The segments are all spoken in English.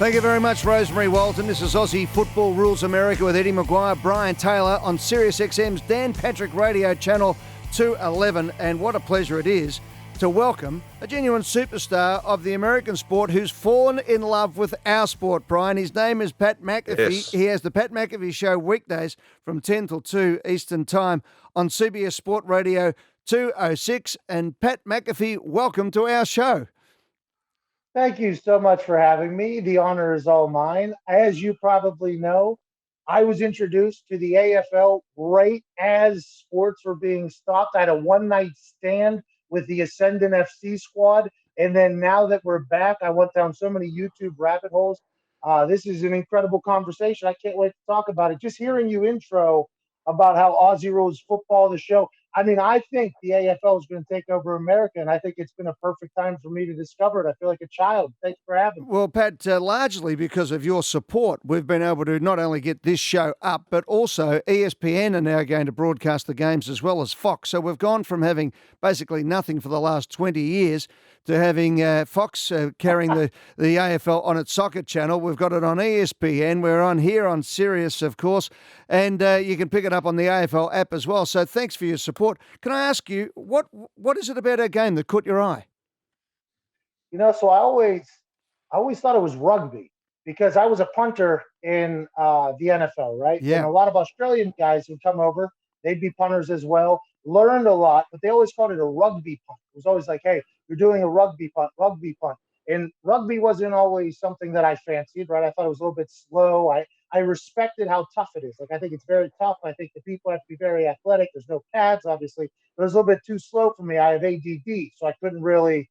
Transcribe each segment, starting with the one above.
Thank you very much, Rosemary Walton. This is Aussie Football Rules America with Eddie Maguire, Brian Taylor on SiriusXM's Dan Patrick Radio Channel 211. And what a pleasure it is to welcome a genuine superstar of the American sport who's fallen in love with our sport, Brian. His name is Pat McAfee. Yes. He has the Pat McAfee Show weekdays from 10 till 2 Eastern Time on CBS Sport Radio 206. And Pat McAfee, welcome to our show. Thank you so much for having me. The honor is all mine. As you probably know, I was introduced to the AFL right as sports were being stopped. I had a one-night stand with the Ascendant FC squad. And then now that we're back, I went down so many YouTube rabbit holes. This is an incredible conversation. I can't wait to talk about it. Just hearing you intro about how Aussie Rules Football, the show, I mean, I think the AFL is going to take over America, and I think it's been a perfect time for me to discover it. I feel like a child. Thanks for having me. Well, Pat, largely because of your support, we've been able to not only get this show up, but also ESPN are now going to broadcast the games as well as Fox. So we've gone from having basically nothing for the last 20 years to having Fox carrying the AFL on its soccer channel. We've got it on ESPN. We're on here on Sirius, of course, and you can pick it up on the AFL app as well. So thanks for your support. Can I ask you, what is it about our game that caught your eye? You know, so I always thought it was rugby because I was a punter in the NFL, right? Yeah. And a lot of Australian guys would come over, they'd be punters as well, learned a lot, but they always called it a rugby punt. It was always like, hey, you're doing a rugby punt. And rugby wasn't always something that I fancied, right? I thought it was a little bit slow. I respected how tough it is. Like, I think it's very tough. I think the people have to be very athletic. There's no pads, obviously. But it was a little bit too slow for me. I have ADD, so I couldn't really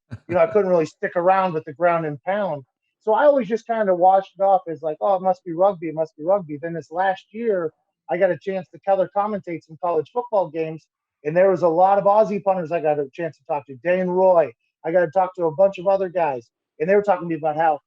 stick around with the ground and pound. So I always just kind of washed it off as like, oh, it must be rugby. It must be rugby. Then this last year, I got a chance to color commentate some college football games, and there was a lot of Aussie punters I got a chance to talk to. Dane Roy. I got to talk to a bunch of other guys. And they were talking to me about how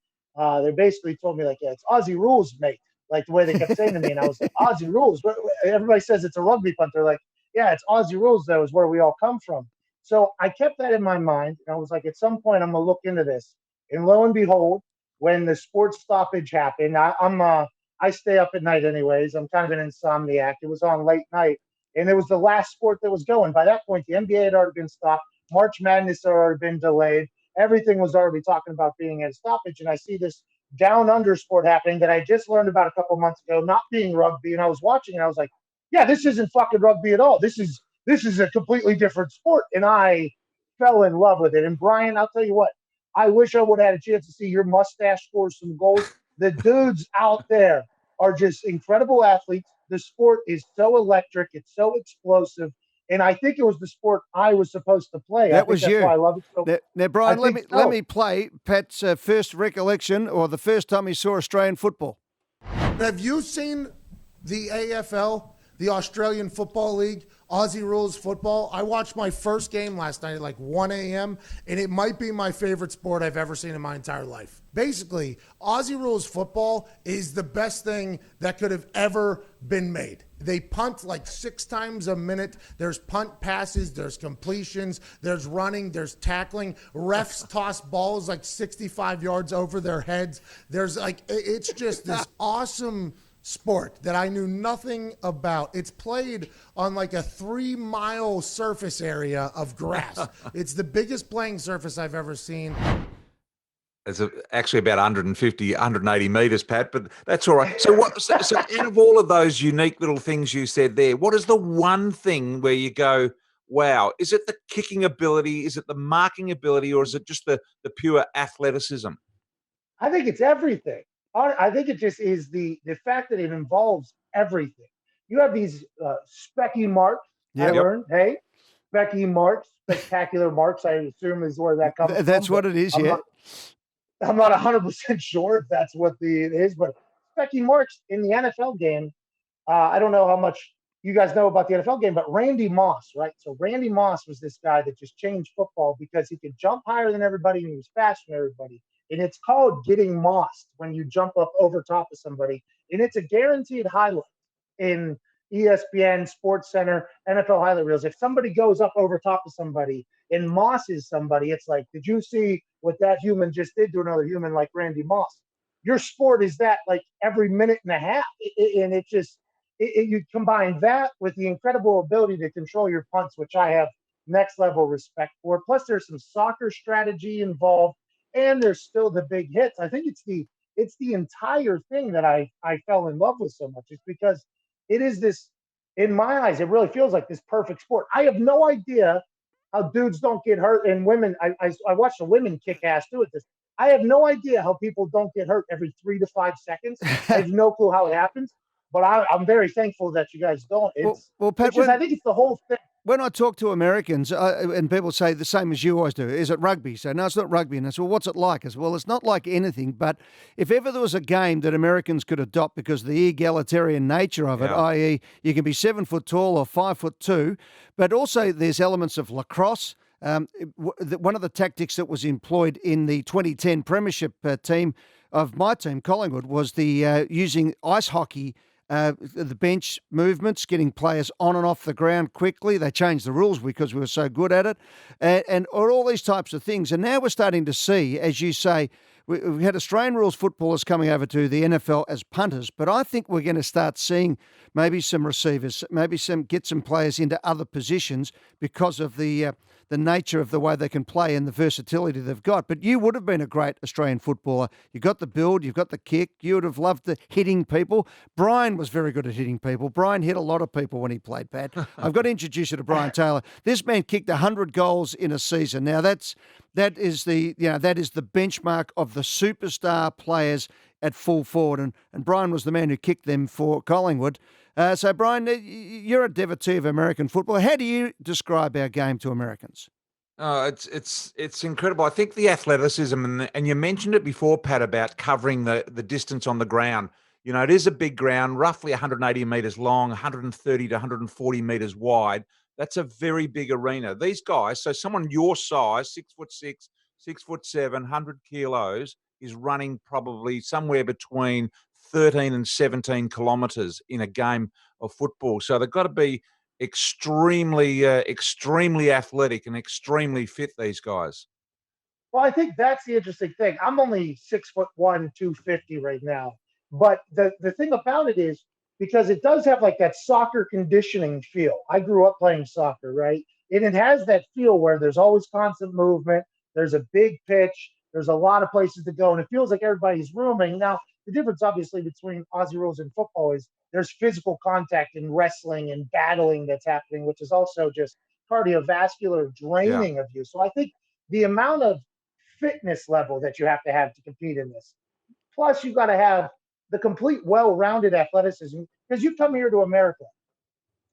they basically told me, like, yeah, it's Aussie rules, mate. Like the way they kept saying to me. And I was like, Aussie rules? Everybody says it's a rugby punt. They're like, yeah, it's Aussie rules, though, is where we all come from. So I kept that in my mind. And I was like, at some point, I'm going to look into this. And lo and behold, when the sports stoppage happened, I stay up at night anyways. I'm kind of an insomniac. It was on late night. And it was the last sport that was going. By that point, the NBA had already been stopped. March Madness had already been delayed. Everything was already talking about being at a stoppage. And I see this down under sport happening that I just learned about a couple months ago, not being rugby. And I was watching and I was like, yeah, this isn't fucking rugby at all. This is a completely different sport. And I fell in love with it. And Brian, I'll tell you what, I wish I would have had a chance to see your mustache score some goals. The dudes out there are just incredible athletes. The sport is so electric. It's so explosive. And I think it was the sport I was supposed to play. That was you. That's why I love it so. Now, Brian, let me play Pat's first recollection or the first time he saw Australian football. Have you seen the AFL, the Australian Football League, Aussie Rules Football? I watched my first game last night at like 1 a.m., and it might be my favorite sport I've ever seen in my entire life. Basically, Aussie Rules Football is the best thing that could have ever been made. They punt like 6 times a minute. There's punt passes, there's completions, there's running, there's tackling. Refs toss balls like 65 yards over their heads. There's like, it's just this awesome sport that I knew nothing about. It's played on like a 3-mile surface area of grass. It's the biggest playing surface I've ever seen. It's actually about 150, 180 metres, Pat, but that's all right. So out of all of those unique little things you said there, what is the one thing where you go, wow, is it the kicking ability, is it the marking ability, or is it just the pure athleticism? I think it's everything. I think it just is the fact that it involves everything. You have these specky marks. I learned, hey, specky marks, spectacular marks, I assume is where that comes from. That's what it is, yeah. I'm not 100% sure if that's what it is, but specky marks in the NFL game, I don't know how much you guys know about the NFL game, but Randy Moss, right? So Randy Moss was this guy that just changed football because he could jump higher than everybody and he was faster than everybody. And it's called getting mossed when you jump up over top of somebody. And it's a guaranteed highlight in ESPN, Sports Center, NFL highlight reels. If somebody goes up over top of somebody and mosses somebody, it's like, did you see what that human just did to another human like Randy Moss? your sport is that like every minute and a half. And it just, you combine that with the incredible ability to control your punts, which I have next level respect for. Plus, there's some soccer strategy involved, and there's still the big hits. I think it's the entire thing that I fell in love with so much. It's because it is this, in my eyes, it really feels like this perfect sport. I have no idea how dudes don't get hurt and women. I watch the women kick ass too at this. I have no idea how people don't get hurt every 3 to 5 seconds. I have no clue how it happens, but I'm very thankful that you guys don't. Well, Pat, It's just, I think it's the whole thing. when I talk to Americans, and people say the same as you always do, is it rugby? So, no, it's not rugby. And I say, well, what's it like? I say, well, it's not like anything, but if ever there was a game that Americans could adopt because of the egalitarian nature of it, Yeah. i.e. you can be 7 foot tall or 5'2", but also there's elements of lacrosse. One of the tactics that was employed in the 2010 Premiership team of my team, Collingwood, was the using ice hockey, the bench movements, getting players on and off the ground quickly. They changed the rules because we were so good at it, and all these types of things. And now we're starting to see, as you say, we've had Australian rules footballers coming over to the NFL as punters, but I think we're going to start seeing maybe some receivers, maybe get some players into other positions because of the nature of the way they can play and the versatility they've got. But you would have been a great Australian footballer. You've got the build, you've got the kick, you would have loved the hitting people. Brian was very good at hitting people. Brian hit a lot of people when he played, Pat. I've got to introduce you to Brian Taylor. This man kicked 100 goals in a season. Now that is the benchmark of the superstar players at full forward, and Brian was the man who kicked them for Collingwood. So, Brian, you're a devotee of American football. How do you describe our game to Americans? It's incredible. I think the athleticism, and you mentioned it before, Pat, about covering the distance on the ground. You know, it is a big ground, roughly 180 metres long, 130 to 140 metres wide. That's a very big arena. These guys, so someone your size, 6'6", 6'7", 100 kilos, is running probably somewhere between 13 and 17 kilometres in a game of football. So they've got to be extremely athletic and extremely fit, these guys. Well, I think that's the interesting thing. I'm only 6'1", 250 right now. But the thing about it is, because it does have like that soccer conditioning feel. I grew up playing soccer, right? And it has that feel where there's always constant movement. There's a big pitch. There's a lot of places to go. And it feels like everybody's rooming. Now, the difference, obviously, between Aussie rules and football is there's physical contact and wrestling and battling that's happening, which is also just cardiovascular draining of you. So I think the amount of fitness level that you have to compete in this, plus you've got to have the complete well-rounded athleticism, because you come here to America,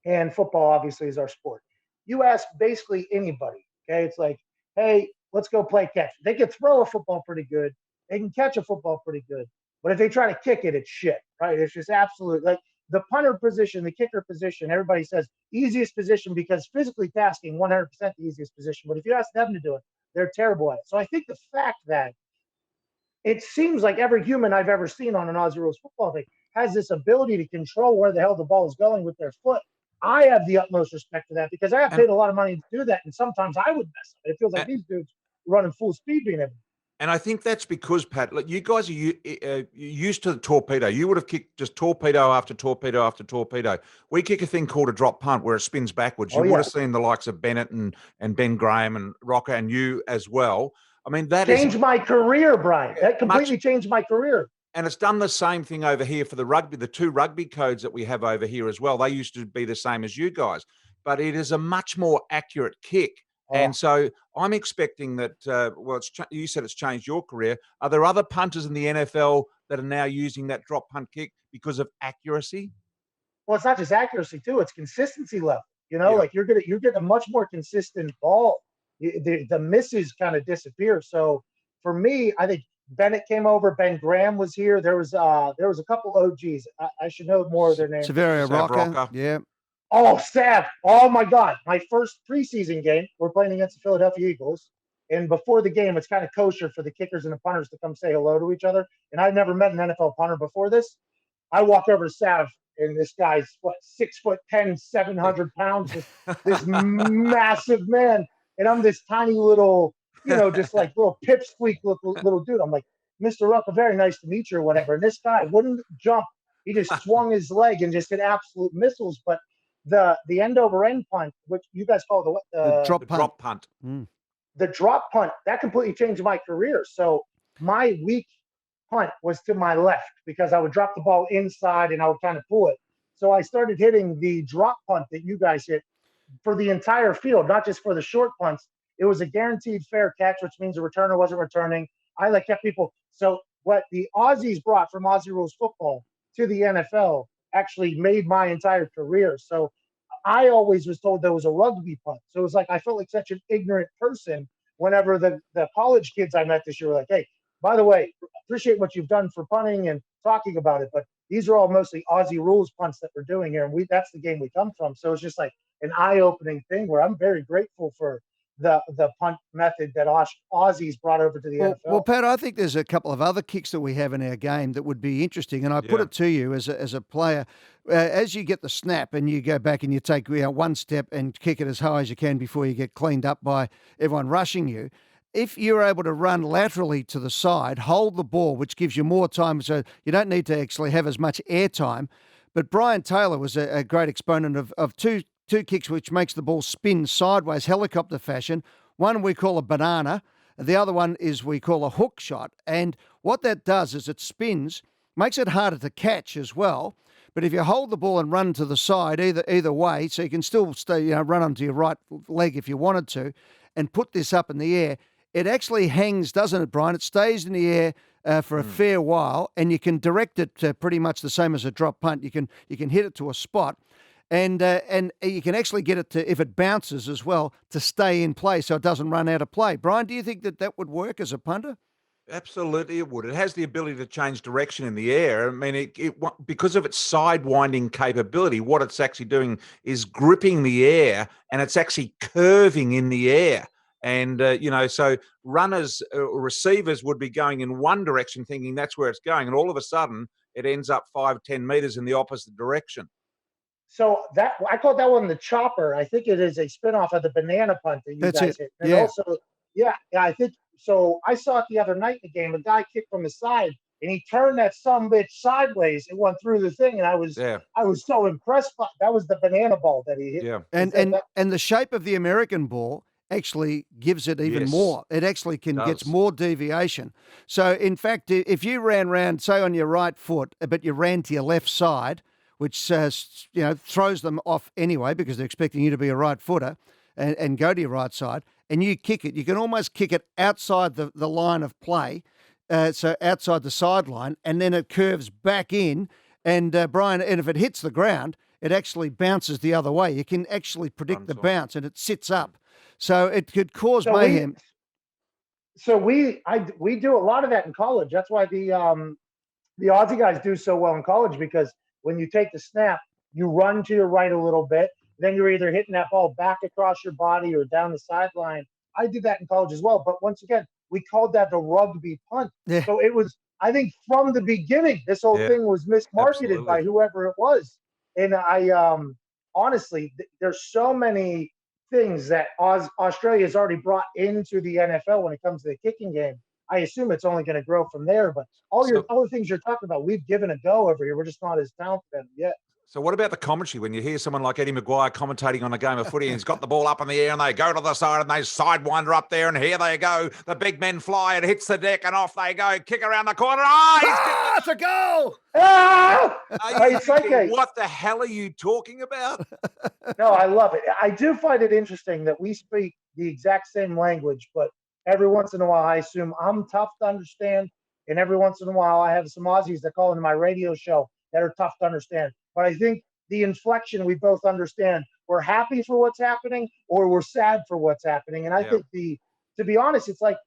and football obviously is our sport. You ask basically anybody, okay? It's like, hey, let's go play catch. They can throw a football pretty good. They can catch a football pretty good. But if they try to kick it, it's shit, right? It's just absolute, like the punter position, the kicker position, everybody says easiest position because physically tasking, 100% the easiest position. But if you ask them to do it, they're terrible at it. So I think the fact that it seems like every human I've ever seen on an Aussie rules football thing has this ability to control where the hell the ball is going with their foot. I have the utmost respect for that because I have paid a lot of money to do that, and sometimes I would mess up. It feels like these dudes running full speed being able. And I think that's because, Pat, like you guys are used to the torpedo. You would have kicked just torpedo after torpedo after torpedo. We kick a thing called a drop punt where it spins backwards. You would have seen the likes of Bennett and Ben Graham and Rocker and you as well. I mean, that changed my career, Brian. That completely changed my career. And it's done the same thing over here for the rugby, the two rugby codes that we have over here as well. They used to be the same as you guys, but it is a much more accurate kick. And so I'm expecting that, you said it's changed your career. Are there other punters in the NFL that are now using that drop punt kick because of accuracy? Well, it's not just accuracy too; it's consistency level. You know, like you're getting a much more consistent ball. The misses kind of disappear. So for me, I think Bennett came over. Ben Graham was here. There was a couple OGs. I should know more of their names. Severia Rocker. Yeah. Oh, Sav. Oh, my God. My first preseason game, we're playing against the Philadelphia Eagles. And before the game, it's kind of kosher for the kickers and the punters to come say hello to each other. And I'd never met an NFL punter before this. I walked over to Sav, and this guy's, 6'10", 700 pounds, this massive man. And I'm this tiny little, just like little pipsqueak little dude. I'm like, Mr. Rucka, very nice to meet you or whatever. And this guy wouldn't jump. He just swung his leg and just hit absolute missiles. But the end over end punt, which you guys call The drop The punt. drop punt. the drop punt, that completely changed my career. So my weak punt was to my left because I would drop the ball inside and I would kind of pull it. So I started hitting the drop punt that you guys hit for the entire field, not just for the short punts. It was a guaranteed fair catch, which means the returner wasn't returning. I kept people. So what the Aussies brought from Aussie Rules football to the NFL actually made my entire career. So I always was told there was a rugby punt. So it was like I felt like such an ignorant person whenever the college kids I met this year were like, hey, by the way, appreciate what you've done for punting and talking about it, but these are all mostly Aussie Rules punts that we're doing here, and that's the game we come from. So it's just like an eye-opening thing where I'm very grateful for the punt method that Aussies brought over to the NFL. Well, Pat, I think there's a couple of other kicks that we have in our game that would be interesting, and I put Yeah. it to you as a player, as you get the snap and you go back and you take one step and kick it as high as you can before you get cleaned up by everyone rushing you. If you're able to run laterally to the side, hold the ball, which gives you more time, so you don't need to actually have as much air time. But Brian Taylor was a great exponent of two kicks which makes the ball spin sideways, helicopter fashion. One we call a banana. The other one is we call a hook shot. And what that does is it spins, makes it harder to catch as well. But if you hold the ball and run to the side, either way, so you can still stay, run onto your right leg if you wanted to, and put this up in the air, it actually hangs, doesn't it, Brian? It stays in the air for a fair while, and you can direct it pretty much the same as a drop punt. You can hit it to a spot. And you can actually get it to, if it bounces as well, to stay in play so it doesn't run out of play. Brian, do you think that would work as a punter? Absolutely, it would. It has the ability to change direction in the air. I mean, because of its sidewinding capability, what it's actually doing is gripping the air, and it's actually curving in the air. And so runners or receivers would be going in one direction, thinking that's where it's going, and all of a sudden it ends up 5-10 meters in the opposite direction. So that I call that one the chopper. I think it is a spinoff of the banana punt that you That's guys it. hit. And Yeah. also, yeah, I think so. I saw it the other night in the game. A guy kicked from the side and he turned that sumbitch sideways. It went through the thing, and I was so impressed by that. Was the banana ball that he hit. Yeah. And the shape of the American ball actually gives it even Yes. more. It actually gets Does. more deviation. So in fact, if you ran round, say on your right foot, but you ran to your left side, which throws them off anyway because they're expecting you to be a right footer and go to your right side, and you kick it, you can almost kick it outside the line of play, so outside the sideline, and then it curves back in. And Brian, and if it hits the ground, it actually bounces the other way. You can actually predict the bounce, and it sits up. So it could cause mayhem. We do a lot of that in college. That's why the Aussie guys do so well in college, because when you take the snap, you run to your right a little bit. Then you're either hitting that ball back across your body or down the sideline. I did that in college as well. But once again, we called that the rugby punt. Yeah. So it was, I think from the beginning, this whole thing was mismarketed by whoever it was. And I honestly, there's so many things that Australia has already brought into the NFL when it comes to the kicking game. I assume it's only going to grow from there. But all the things you're talking about, we've given a go over here. We're just not as talented yet. So what about the commentary when you hear someone like Eddie Maguire commentating on a game of footy and he's got the ball up in the air and they go to the side and they sidewinder up there and here they go. The big men fly, it hits the deck and off they go. Kick around the corner. It's a goal! It's like what the hell are you talking about? No, I love it. I do find it interesting that we speak the exact same language, but every once in a while I assume I'm tough to understand, and every once in a while I have some Aussies that call into my radio show that are tough to understand. But I think the inflection we both understand. We're happy for what's happening or we're sad for what's happening. And I think to be honest, it's like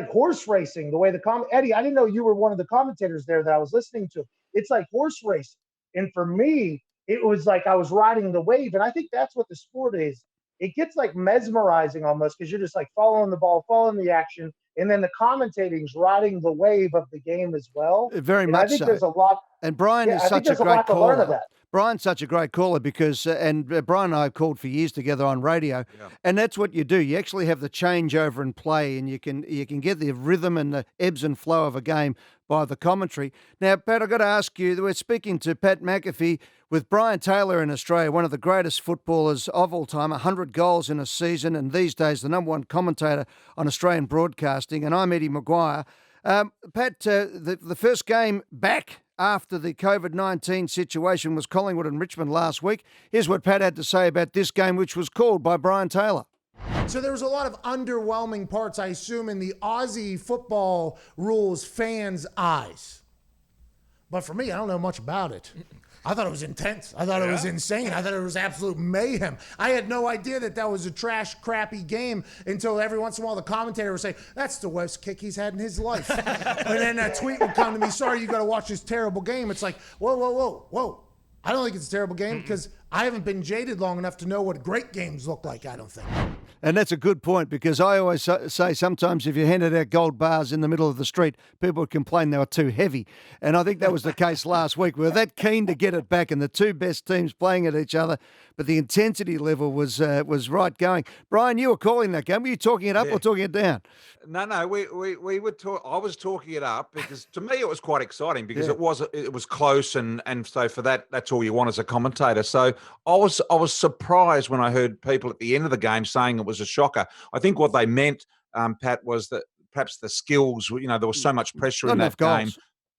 horse racing, the way Eddie, I didn't know you were one of the commentators there that I was listening to. It's like horse racing. And for me, it was like I was riding the wave. And I think that's what the sport is. It gets like mesmerizing almost because you're just like following the ball, following the action. And then the commentating's riding the wave of the game as well. Very much so. I think there's a lot. And Brian is I such think a great lot to learn of caller. that. Brian's such a great caller because, Brian and I have called for years together on radio, and that's what you do. You actually have the changeover in play, and you can get the rhythm and the ebbs and flow of a game by the commentary. Now, Pat, I've got to ask you, we're speaking to Pat McAfee with Brian Taylor in Australia, one of the greatest footballers of all time, 100 goals in a season, and these days the number one commentator on Australian broadcasting, and I'm Eddie Maguire. Pat, the first game back after the COVID-19 situation was Collingwood and Richmond last week. Here's what Pat had to say about this game, which was called by Brian Taylor. So there was a lot of underwhelming parts, I assume, in the Aussie football rules fans' eyes. But for me, I don't know much about it. I thought it was intense. I thought it was insane. I thought it was absolute mayhem. I had no idea that was a trash, crappy game until every once in a while the commentator would say, that's the worst kick he's had in his life. And then a tweet would come to me, sorry, you got to watch this terrible game. It's like, whoa. I don't think it's a terrible game because I haven't been jaded long enough to know what great games look like, I don't think. And that's a good point because I always say sometimes if you handed out gold bars in the middle of the street, people would complain they were too heavy. And I think that was the case last week. We were that keen to get it back and the two best teams playing at each other, but the intensity level was right going. Brian, you were calling that game. Were you talking it up or talking it down? No, we were I was talking it up because to me it was quite exciting because it was close and so for that's all you want as a commentator. So I was surprised when I heard people at the end of the game saying it was a shocker. I think what they meant, Pat, was that perhaps the skills, there was so much pressure in that game.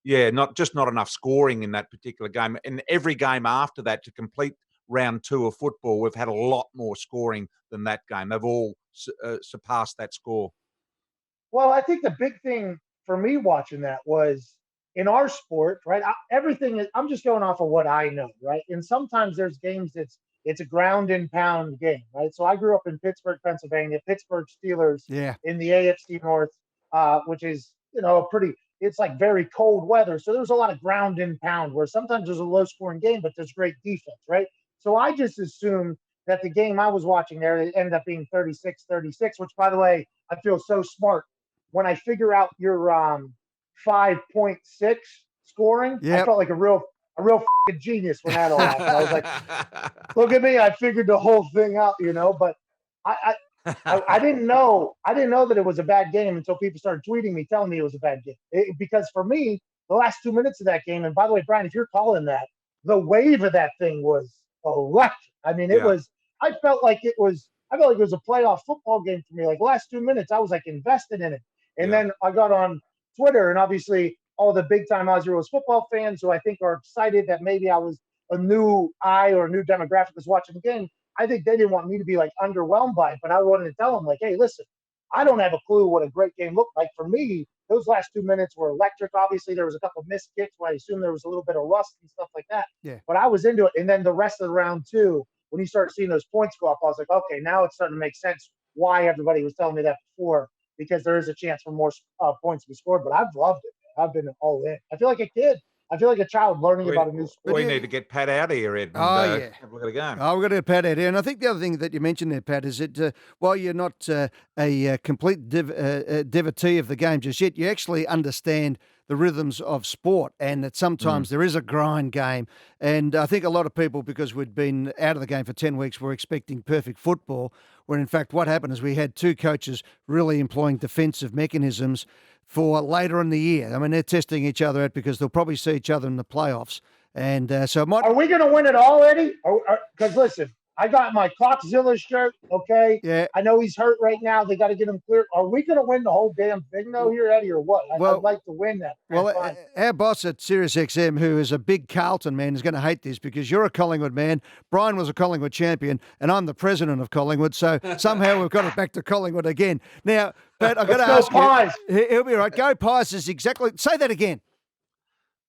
Yeah, not enough scoring in that particular game. In every game after that to complete round 2 of football, we've had a lot more scoring than that game. They've all surpassed that score. Well, I think the big thing for me watching that was in our sport, right? I'm just going off of what I know, right? And sometimes there's games it's a ground and pound game, right? So I grew up in Pittsburgh, Pennsylvania, Pittsburgh Steelers in the AFC North, which is, it's like very cold weather. So there's a lot of ground and pound where sometimes there's a low scoring game, but there's great defense, right? So I just assumed that the game I was watching there, it ended up being 36-36, which by the way, I feel so smart. When I figure out your 5.6 scoring, I felt like a real fucking genius when that all happened. I was like, look at me, I figured the whole thing out, but I didn't know that it was a bad game until people started tweeting me, telling me it was a bad game. Because for me, the last 2 minutes of that game, and by the way, Brian, if you're calling that, the wave of that thing was electric. I mean, I felt like it was a playoff football game for me. Like the last 2 minutes, I was like invested in it. And then I got on Twitter, and obviously all the big-time Aussie Rules football fans who I think are excited that maybe I was a new eye or a new demographic was watching the game. I think they didn't want me to be like underwhelmed by it, but I wanted to tell them like, hey, listen, I don't have a clue what a great game looked like. For me, those last 2 minutes were electric. Obviously, there was a couple of missed kicks where I assume there was a little bit of rust and stuff like that. Yeah. But I was into it. And then the rest of the round 2, when you start seeing those points go up, I was like, okay, now it's starting to make sense why everybody was telling me that before, because there is a chance for more points to be scored. But I've loved it. I've been all in. I feel like a kid. I feel like a child learning about a new sport. We need to get Pat out of here, Ed. Have a look at a game. Oh, we've got to get Pat out here. And I think the other thing that you mentioned there, Pat, is that while you're not a complete devotee of the game just yet, you actually understand the rhythms of sport and that sometimes there is a grind game. And I think a lot of people, because we'd been out of the game for 10 weeks, were expecting perfect football, when in fact what happened is we had two coaches really employing defensive mechanisms for later in the year. I mean, they're testing each other out because they'll probably see each other in the playoffs. And so it might... Are we going to win it all, Eddie? Because listen, I got my Clockzilla shirt, okay? Yeah. I know he's hurt right now. They got to get him clear. Are we going to win the whole damn thing, though, here, Eddie, or what? I'd like to win that. Well, our boss at SiriusXM, who is a big Carlton man, is going to hate this because you're a Collingwood man, Brian was a Collingwood champion, and I'm the president of Collingwood, so somehow we've got it back to Collingwood again. Now, Pat, I've got to ask Pies. you. He'll be right. Go Pies is exactly... Say that again.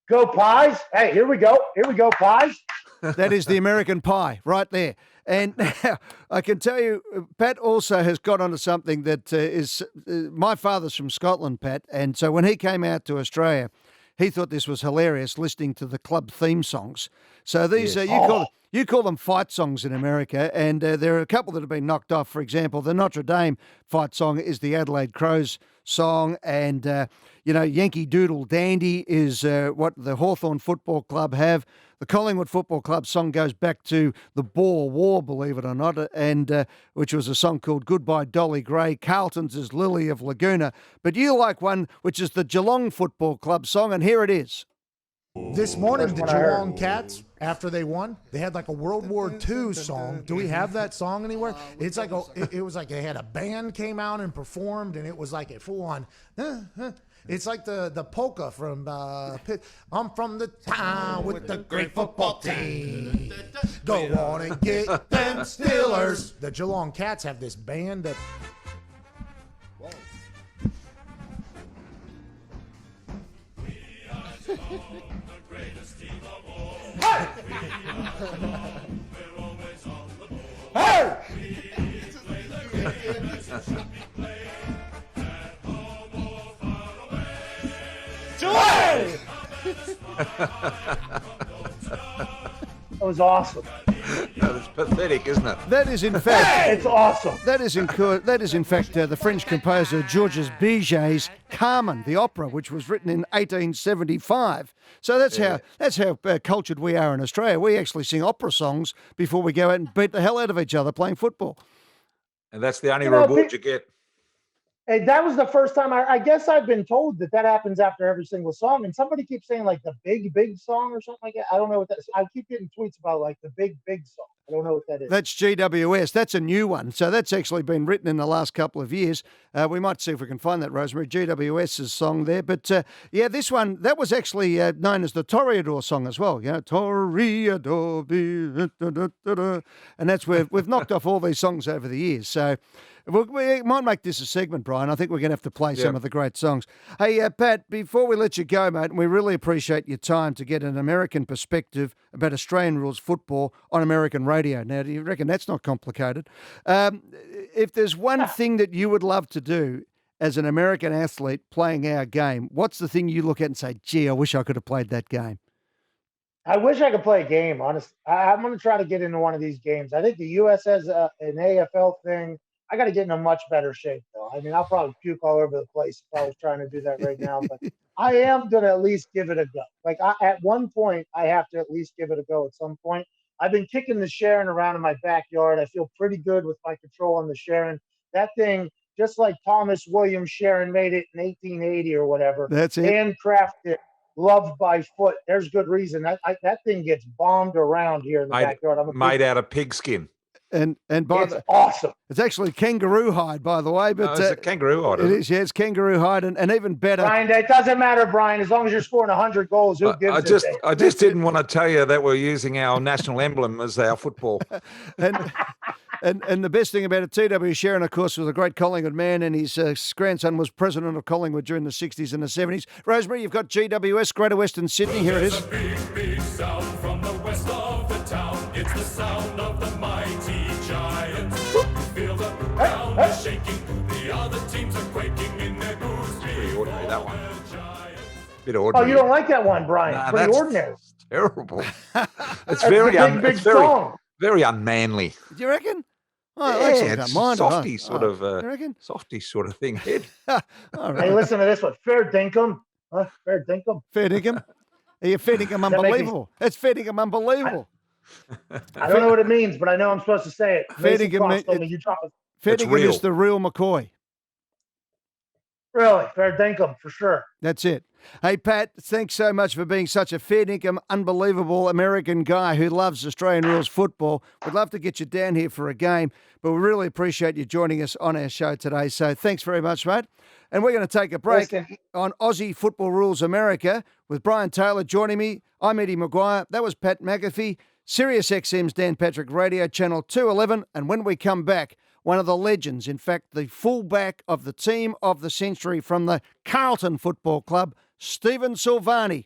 Go Pies. Hey, here we go. Here we go, Pies. That is the American pie right there. And now I can tell you, Pat also has got onto something that is my father's from Scotland, Pat. And so when he came out to Australia, he thought this was hilarious listening to the club theme songs. So these, You call them fight songs in America, and there are a couple that have been knocked off. For example, the Notre Dame fight song is the Adelaide Crows song, and Yankee Doodle Dandy is what the Hawthorn Football Club have. The Collingwood Football Club song goes back to the Boer War, believe it or not, and which was a song called Goodbye Dolly Gray. Carlton's is Lily of Laguna. But you like one which is the Geelong Football Club song, and here it is. This morning, First the one I heard. Geelong Cats, after they won, they had like a World War II song. Do we have that song anywhere? It's like it was like they had a band came out and performed, and it was like a full on. It's like the polka from I'm from the town with the great football team. Go on and get them Steelers. The Geelong Cats have this band that. That was awesome. It's pathetic, isn't it? That is, in fact, It's awesome. that is in fact the French composer Georges Bizet's Carmen, the opera, which was written in 1875. So that's how cultured we are in Australia. We actually sing opera songs before we go out and beat the hell out of each other playing football. And that's the only You know, reward you get. Hey, that was the first time I guess I've been told that happens after every single song. And somebody keeps saying like the big song or something like that. I don't know what that is. I keep getting tweets about like the big song. I don't know what that is. That's GWS. That's a new one. So that's actually been written in the last couple of years. We might see if we can find that, Rosemary. GWS's song there. But this one, that was actually known as the Toreador song as well. Toreador. And that's where we've knocked off all these songs over the years. So we might make this a segment, Brian. I think we're going to have to play some of the great songs. Hey, Pat, before we let you go, mate, we really appreciate your time to get an American perspective about Australian rules football on American radio. Now, do you reckon that's not complicated? If there's one thing that you would love to do as an American athlete playing our game, what's the thing you look at and say, gee, I wish I could have played that game? I wish I could play a game, honestly. I'm going to try to get into one of these games. I think the U.S. has an AFL thing. I got to get in a much better shape, though. I mean, I'll probably puke all over the place if I was trying to do that right now. But I am going to at least give it a go. Like, at one point, I have to at least give it a go at some point. I've been kicking the Sharon around in my backyard. I feel pretty good with my control on the Sharon. That thing, just like Thomas Williams Sharon made it in 1880 or whatever. That's it. Handcrafted, loved by foot. There's good reason. That thing gets bombed around here in the backyard. Made out of pigskin. And by it's awesome. It's actually kangaroo hide, by the way. But it's a kangaroo hide. It is, yeah, it's kangaroo hide, and even better. Brian, it doesn't matter, Brian. As long as you're scoring 100 goals, who gives a shit? I just didn't want to tell you that we're using our national emblem as our football. And the best thing about it, T.W. Sharon, of course, was a great Collingwood man, and his grandson was president of Collingwood during the 60s and the 70s. Rosemary, you've got GWS, Greater Western Sydney. Here it is. Big sound from the west of the town. It's the sound of the mighty Giants. Feel the ground is shaking. The other teams are quaking in their boots. Pretty ordinary, that one. Bit Oh, ordinary. you don't like that one, Brian? Nah, Pretty that's ordinary. terrible. It's That's very, the big song. very unmanly. Do you reckon? Oh, Yeah, actually, I it's don't mind it. softy You reckon? softy sort of thing. Ed. All right. Hey, listen to this one. Fair dinkum. Huh? Fair dinkum. Fair dinkum. You're fair dinkum make me- unbelievable. It's fair dinkum unbelievable. I don't know what it means, but I know I'm supposed to say it. Fair Mason dinkum, Cross told me you drop it. Fair It's dinkum real. is the real McCoy. Really, fair dinkum for sure. That's it. Hey, Pat, thanks so much for being such a fair dinkum, unbelievable American guy who loves Australian rules football. We'd love to get you down here for a game, but we really appreciate you joining us on our show today. So thanks very much, mate. And we're going to take a break Listen. on Aussie Football Rules America with Brian Taylor joining me. I'm Eddie Maguire. That was Pat McAfee. Sirius XM's Dan Patrick Radio, Channel 211. And when we come back, one of the legends, in fact, the fullback of the team of the century from the Carlton Football Club, Stephen Silvani.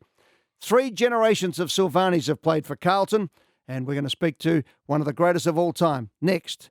3 generations of Silvanis have played for Carlton, and we're going to speak to one of the greatest of all time next